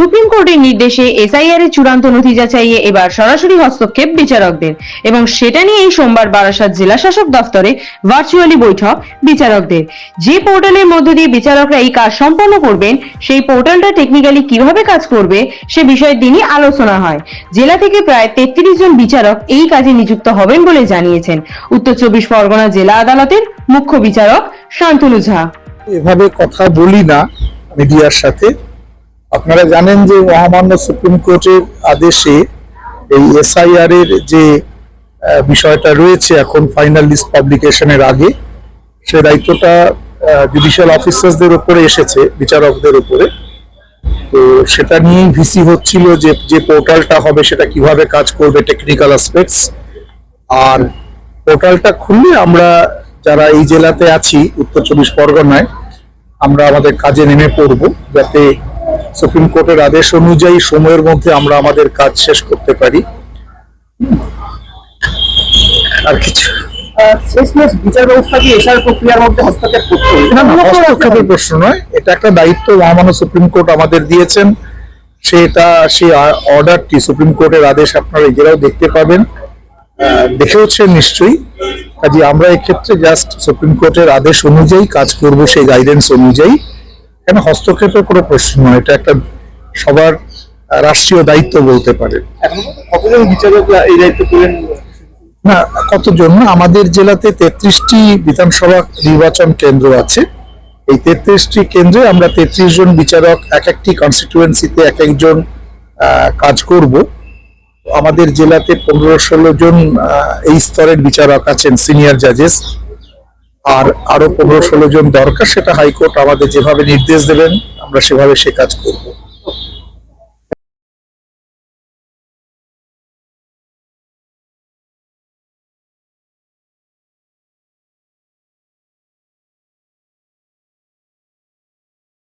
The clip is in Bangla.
সুপ্রিম কোর্টের নির্দেশে এসআইআর এর চূড়ান্ত নথি যাচাইয়ে এবার সরাসরি হস্তক্ষেপ বিচারকদের এবং সেটা নিয়েই সোমবার বারাসাত জেলা শাসক দফতরে ভার্চুয়ালি বৈঠক বিচারকদের। যে পোর্টালের মধ্য দিয়ে বিচারকরা এই কাজ সম্পন্ন করবেন সেই পোর্টালটা টেকনিক্যালি কিভাবে কাজ করবে সে বিষয়ে দিনই আলোচনা হয়। জেলা থেকে প্রায় 33 জন বিচারক এই কাজে নিযুক্ত হবেন বলে জানিয়েছেন উত্তর 24 পরগনা জেলা আদালতের মুখ্য বিচারক শান্তনু ঝা। এভাবে কথা বলি না মিডিয়ার সাথে। আপনারা জানেন যে মহামান্য সুপ্রিম কোর্টের আদেশে এই এসআইআর এর যে বিষয়টা রয়েছে এখন ফাইনাল লিস্ট পাবলিকেশনের আগে, সে দায়িত্বটা জুডিশিয়াল অফিসারদের উপরে এসেছে, বিচারকদের উপরে। তো সেটা নিয়েই ভিসি হচ্ছিল যে পোর্টালটা হবে সেটা কিভাবে কাজ করবে, টেকনিক্যাল অ্যাসপেক্টস। আর পোর্টালটা খুললে আমরা যারা এই জেলাতে আছি উত্তর 24 পরগনায়, আমরা আমাদের কাজে নেমে পড়ব যাতে সুপ্রিম কোর্টের আদেশ অনুযায়ী সময়ের মধ্যে আমরা আমাদের কাজ শেষ করতে পারি। আর কিছু বিচার ব্যবস্থা কি এসআর প্রক্রিয়ার মধ্যে হস্তক্ষেপ করতে হবে? হস্তক্ষেপের প্রশ্ন নয়, এটা একটা দায়িত্ব মহামান্য সুপ্রিম কোর্ট আমাদের দিয়েছেন। সেই অর্ডারটি, সুপ্রিম কোর্টের আদেশ আপনারা এগেরাও দেখতে পাবেন, দেখেওছেন নিশ্চয়ই। কাজে আমরা এক্ষেত্রে জাস্ট সুপ্রিম কোর্টের আদেশ অনুযায়ী কাজ করব, সেই গাইডেন্স অনুযায়ী। কেন হস্তক্ষেপের কোনো প্রশ্ন নয়, এটা একটা সবার রাষ্ট্রীয় দায়িত্ব বলতে পারে। কতজন বিচারকরা এই দায়িত্ব পেলেন? না, কতজন না, আমাদের জেলাতে 33টি বিধানসভা নির্বাচন কেন্দ্র আছে। এই 33টি কেন্দ্রে আমরা 33 জন বিচারক এক একটি কনস্টিটিউয়েন্সিতে এক একজন কাজ করব। আমাদের জেলাতে 15-16 জন এই স্তরের বিচারক আছেন, সিনিয়র জাজেস। আর আরো 15-16 জন দরকার, সেটা হাইকোর্ট আমাদের যেভাবে নির্দেশ দেবেন আমরা সেভাবে সে কাজ করব।